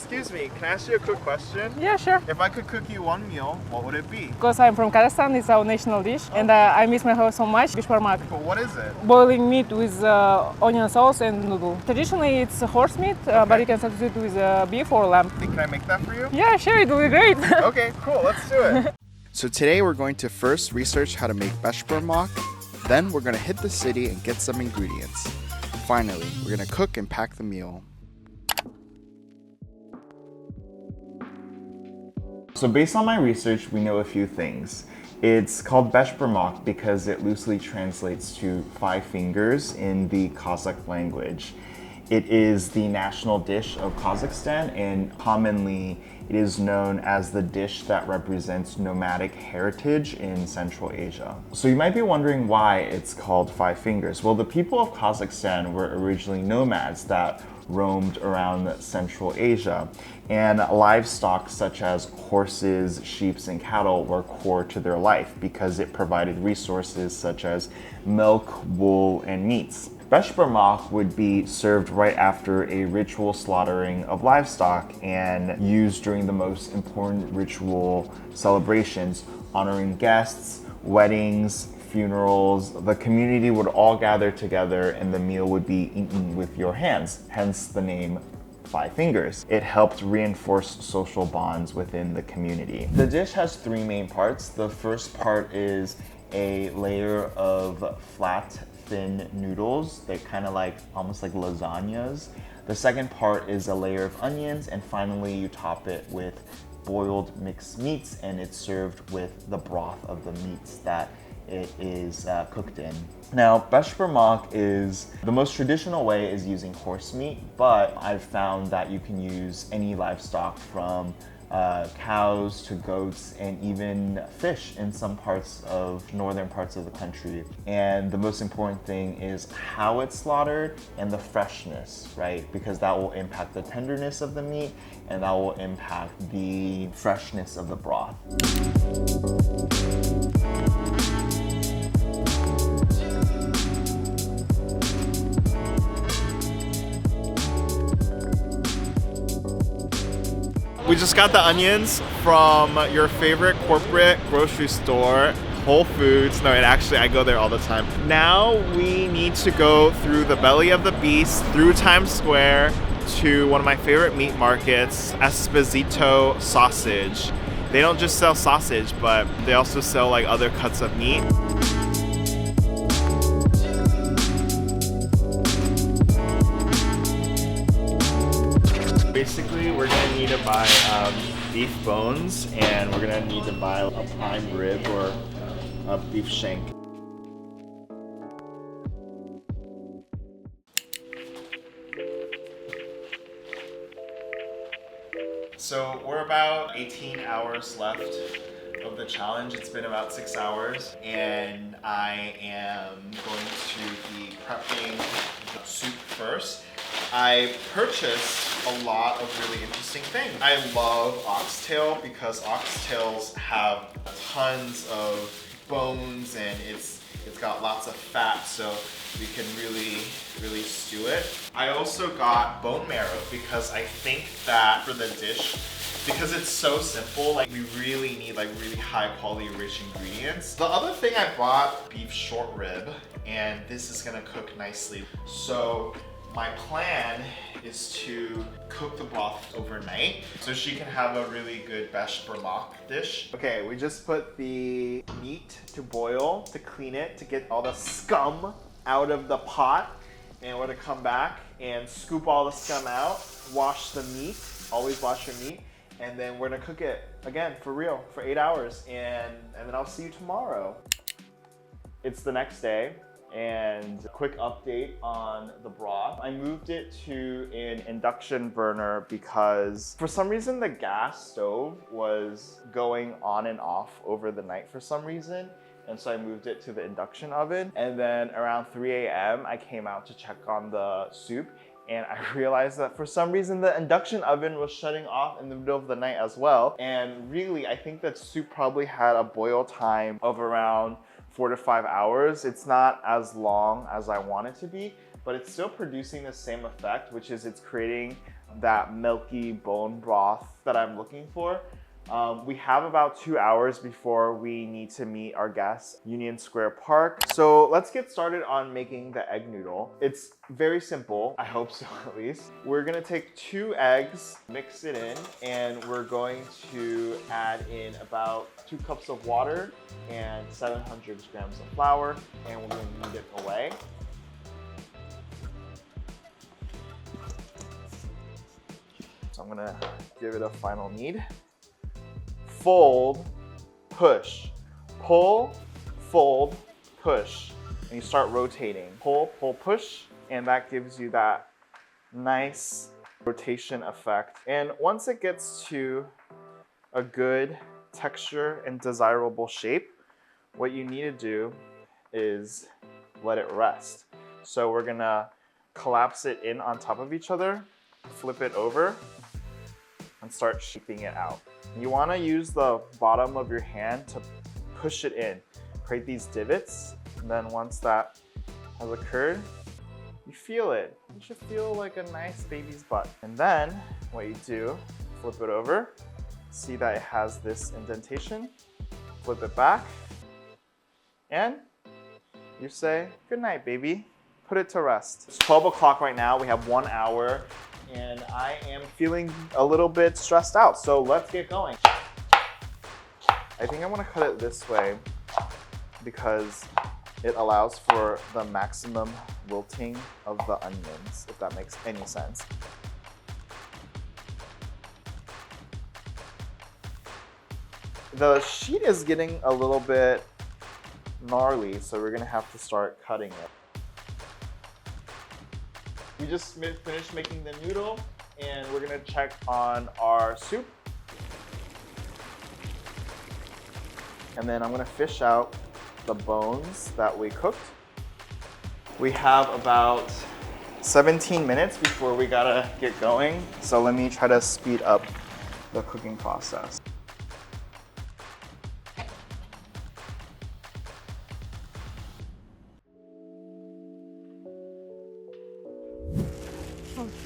excuse me, can I ask you a quick question? Yeah, sure. If I could cook you one meal, what would it be? Because I'm from Kazakhstan, it's our national dish, and I miss my house so much. Beshbarmak. But what is it? Boiling meat with onion sauce and noodle. Traditionally, it's horse meat, but you can substitute with beef or lamb. Can I make that for you? Yeah, sure, it will be great. Okay, cool, let's do it. So today we're going to first research how to make Beshbarmak, then we're going to hit the city and get some ingredients. Finally, we're going to cook and pack the meal. So based on my research, we know a few things. It's called Beshbarmak because it loosely translates to 5 fingers in the Kazakh language. It is the national dish of Kazakhstan, and commonly it is known as the dish that represents nomadic heritage in Central Asia. So you might be wondering why it's called 5 fingers. Well, the people of Kazakhstan were originally nomads that roamed around Central Asia, and livestock such as horses, sheep, and cattle were core to their life because it provided resources such as milk, wool, and meats. Beshbarmak would be served right after a ritual slaughtering of livestock and used during the most important ritual celebrations, honoring guests, weddings, funerals. The community would all gather together and the meal would be eaten with your hands, hence the name 5 fingers. It helped reinforce social bonds within the community. The dish has 3 main parts. The first part is a layer of flat, thin noodles. They're kind of like almost like lasagnas. The second part is a layer of onions, and finally you top it with boiled mixed meats, and it's served with the broth of the meats that it is cooked in. Now, Beshbarmak is the most traditional way is using horse meat, but I've found that you can use any livestock from cows to goats and even fish in some parts of northern parts of the country. And the most important thing is how it's slaughtered and the freshness, right? Because that will impact the tenderness of the meat and that will impact the freshness of the broth. We just got the onions from your favorite corporate grocery store, Whole Foods. No, actually I go there all the time. Now we need to go through the belly of the beast, through Times Square, to one of my favorite meat markets, Esposito Sausage. They don't just sell sausage, but they also sell like other cuts of meat. Basically, we're gonna need to buy beef bones, and we're gonna need to buy a prime rib or a beef shank. So we're about 18 hours left of the challenge. It's been about 6 hours, and I am going to be prepping the soup first. I purchased a lot of really interesting things. I love oxtail because oxtails have tons of bones and it's got lots of fat, so we can really stew it. I also got bone marrow because I think that for the dish, because it's so simple, like we really need like really high quality rich ingredients. The other thing I bought beef short rib, and this is gonna cook nicely. So my plan is to cook the broth overnight so she can have a really good Beshbarmak dish. Okay, we just put the meat to boil, to clean it, to get all the scum out of the pot. And we're gonna come back and scoop all the scum out, wash the meat, always wash your meat, and then we're gonna cook it again for real for 8 hours, and then I'll see you tomorrow. It's the next day. And a quick update on the broth. I moved it to an induction burner because for some reason the gas stove was going on and off over the night for some reason. And so I moved it to the induction oven. And then around 3 a.m. I came out to check on the soup, and I realized that for some reason the induction oven was shutting off in the middle of the night as well. And really, I think that soup probably had a boil time of around 4 to 5 hours. It's not as long as I want it to be, but it's still producing the same effect, which is it's creating that milky bone broth that I'm looking for. We have about 2 hours before we need to meet our guests, Union Square Park. So let's get started on making the egg noodle. It's very simple, I hope so at least. We're gonna take 2 eggs, mix it in, and we're going to add in about 2 cups of water and 700 grams of flour, and we're gonna knead it away. So I'm gonna give it a final knead. Fold, push, pull, fold, push, and you start rotating. Pull, pull, push, and that gives you that nice rotation effect. And once it gets to a good texture and desirable shape, what you need to do is let it rest. So we're gonna collapse it in on top of each other, flip it over, and start shaping it out. You want to use the bottom of your hand to push it in, create these divots, and then once that has occurred, you feel it. You should feel like a nice baby's butt. And then what you do, flip it over, see that it has this indentation, flip it back, and you say, "Good night, baby." Put it to rest. It's 12 o'clock right now. We have 1 hour. And I am feeling a little bit stressed out, so let's get going. I think I want to cut it this way because it allows for the maximum wilting of the onions, if that makes any sense. The sheet is getting a little bit gnarly, so we're gonna have to start cutting it. We just finished making the noodle, and we're gonna check on our soup. And then I'm gonna fish out the bones that we cooked. We have about 17 minutes before we gotta get going. So let me try to speed up the cooking process.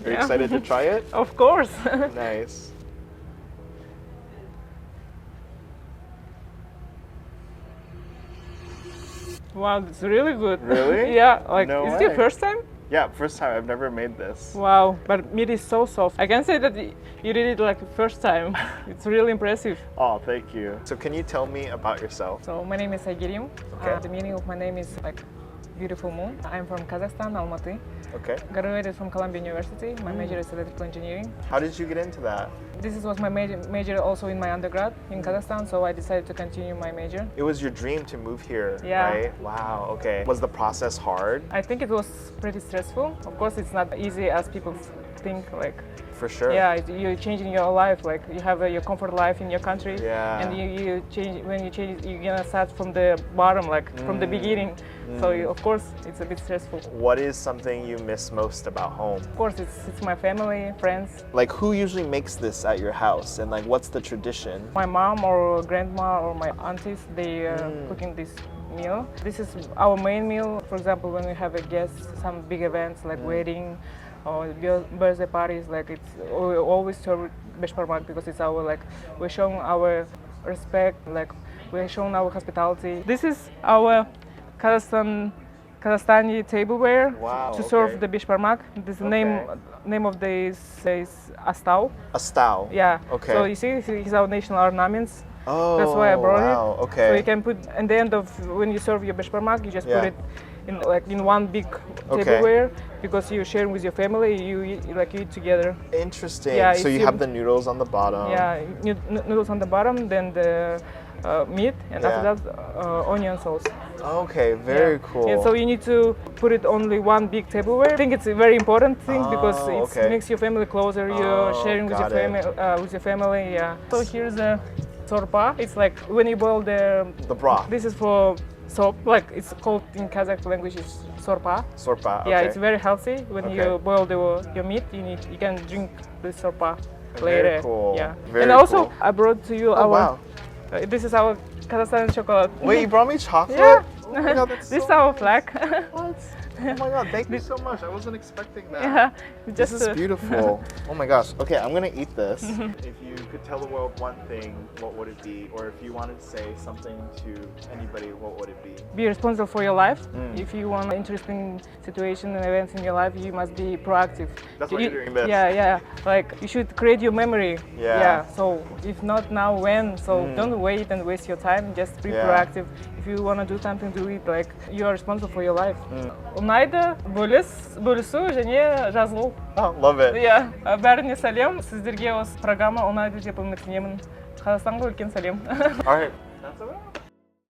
Are you excited to try it? Of course. Nice. Wow, it's really good. Really? Yeah, like, No is it way. your first time? Yeah, first time. I've never made this. Wow, but meat is so soft. I can say that you did it like first time. It's really impressive. Oh, thank you. So can you tell me about yourself? So my name is Aigerim. Okay. The meaning of my name is like beautiful moon. I'm from Kazakhstan, Almaty. Okay. Graduated from Columbia University. My major is electrical engineering. How did you get into that? This was my major also in my undergrad in Kazakhstan, so I decided to continue my major. It was your dream to move here, Yeah. right? Wow, okay. Was the process hard? I think it was pretty stressful. Of course, it's not easy as people think. Like, For sure. yeah, you're changing your life. Like, you have your comfort life in your country, Yeah. and you change. When you change, you're gonna start from the bottom, like from the beginning. So of course, it's a bit stressful. What is something you miss most about home? Of course, it's my family, friends. Like, who usually makes this at your house, and like, what's the tradition? My mom or grandma or my aunties, they are cooking this meal. This is our main meal. For example, when we have a guest, some big events like wedding or birthday parties, like we always serve Beshbarmak because it's our, like, we're showing our respect, like we're showing our hospitality. This is our Kazakhstani tableware Wow, to serve okay. the Beshbarmak. This name of this is astau. A style. Yeah. Okay. So you see, it's our national ornaments. Oh, That's why I brought wow, it. okay. So you can put at the end of when you serve your Beshbarmak, you just Yeah. put it in one big Okay. tableware because you're sharing with your family. You eat together. Interesting. Yeah, so it's you have the noodles on the bottom. Yeah, noodles on the bottom, then the meat, and Yeah. after that onion sauce. Okay, very cool. And so you need to put it only one big tableware. I think it's a very important thing because it okay. makes your family closer. You're sharing with your got it. family. Yeah. So here's the sorpa. It's like when you boil the broth. This is for soup. Like it's called in Kazakh language is sorpa. Sorpa. Okay. Yeah, it's very healthy. When Okay. you boil your meat, you can drink this sorpa Very later. cool. Yeah. Very and also cool. Oh, I brought to you wow. this is our Kazakhstan chocolate. Wait, you brought me chocolate? Yeah. Oh my God, that's This is so our flag. What? Oh my god, thank you so much. I wasn't expecting that. Yeah, This is beautiful. Oh my gosh. Okay, I'm gonna eat this. If you could tell the world one thing, what would it be? Or if you wanted to say something to anybody, what would it be? Be responsible for your life. If you want interesting situation and events in your life, you must be proactive. That's why you're doing this. Yeah. Like you should create your memory. Yeah. So if not now, when? So don't wait and waste your time. Just be proactive. If you want to do something, do it. Like you are responsible for your life. Ұнайды бөлісу және жазылу. Oh, love it. Yeah. Бәріне сәлем. Сіздерге осы программа ұнайды деп үміттенемін. Қазақстанға үлкен сәлем. All right. That's all right.